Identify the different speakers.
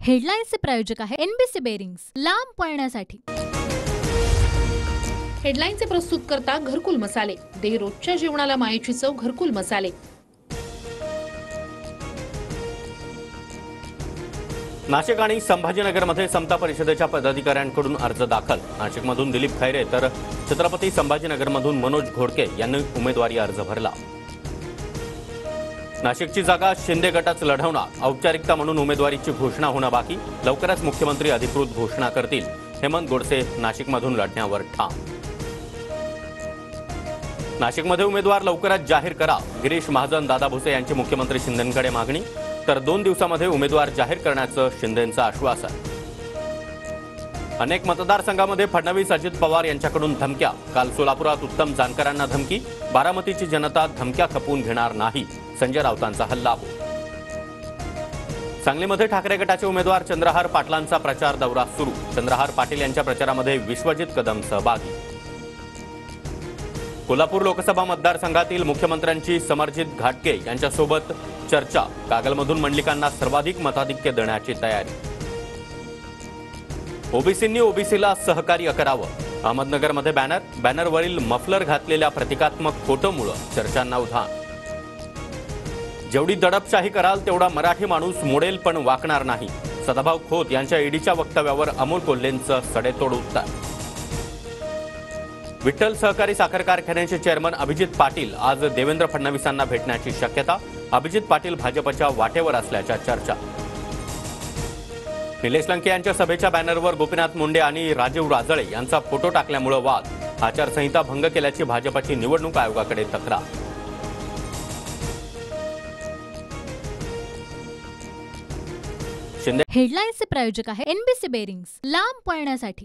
Speaker 1: हेडलाईन्सचे प्रायोजक आहे NBC bearings, लांब पळण्यासाठी।
Speaker 2: हेडलाईनचे प्रस्तुत करता घरकुल मसाले, दे रोजच्या जेवणाला मायेची चव घरकुल मसाले।
Speaker 3: नाशिक आणि संभाजीनगरमध्ये समता परिषदेच्या पदाधिकाऱ्यांकडून अर्ज दाखल। नाशिकमधून दिलीप खैरे तर छत्रपती संभाजीनगरमधून मनोज घोडके यांनी उमेदवारी अर्ज भरला। नाशिकची जागा शिंदे गटच लढवणार, औपचारिकता म्हणून उमेदवारीची घोषणा होणं बाकी। लवकरच मुख्यमंत्री अधिकृत घोषणा करतील। हेमंत गोडसे नाशिकमधून लढण्यावर ठाम। नाशिकमध्ये उमेदवार लवकरच जाहीर करा, गिरीश महाजन दादा भुसे यांची मुख्यमंत्री शिंदेंकडे मागणी। तर 2 दिवसांमध्ये उमेदवार जाहीर करण्याचं शिंदेंचं आश्वासन। अनेक मतदारसंघामध्ये फडणवीस अजित पवार यांच्याकडून धमक्या। काल सोलापुरात उत्तम जानकरांना धमकी, बारामतीची जनता धमक्या खपवून घेणार नाही, संजय राऊतांचा हल्लाबोल। सांगलीमध्ये ठाकरे गटाचे उमेदवार चंद्रहार पाटलांचा प्रचार दौरा सुरू। चंद्रहार पाटील यांच्या प्रचारामध्ये विश्वजित कदम सहभागी। कोल्हापूर लोकसभा मतदारसंघातील मुख्यमंत्र्यांची समरजित घाटगे यांच्यासोबत चर्चा। कागलमधून मंडलिकांना सर्वाधिक मताधिक्य देण्याची तयारी। ओबीसींनी ओबीसीला सहकार्य करावं। अहमदनगरमध्ये बॅनरवरील मफलर घातलेल्या प्रतिकात्मक फोटोमुळे चर्चांना उधाण। जेवढी दडपशाही कराल तेवढा मराठी माणूस मोडेल पण वाकणार नाही, सदाभाऊ खोत यांच्या ईडीच्या वक्तव्यावर अमोल कोल्हेंचं सडेतोड उत्तर। विठ्ठल सहकारी साखर कारखान्याचे चेअरमन अभिजित पाटील आज देवेंद्र फडणवीसांना भेटण्याची शक्यता। अभिजित पाटील भाजपच्या वाटेवर असल्याच्या चर्चा। निलेश लंके यांच्या सभेच्या बॅनरवर गोपीनाथ मुंडे आणि राजीव राजळे यांचा फोटो टाकल्यामुळे वाद। आचारसंहिता भंग केल्याची भाजपची निवडणूक आयोगाकडे तक्रार।
Speaker 1: हेडलाईन्सचे प्रायोजक आहे एनबीसी बेरिंग्स, लांब पळण्यासाठी।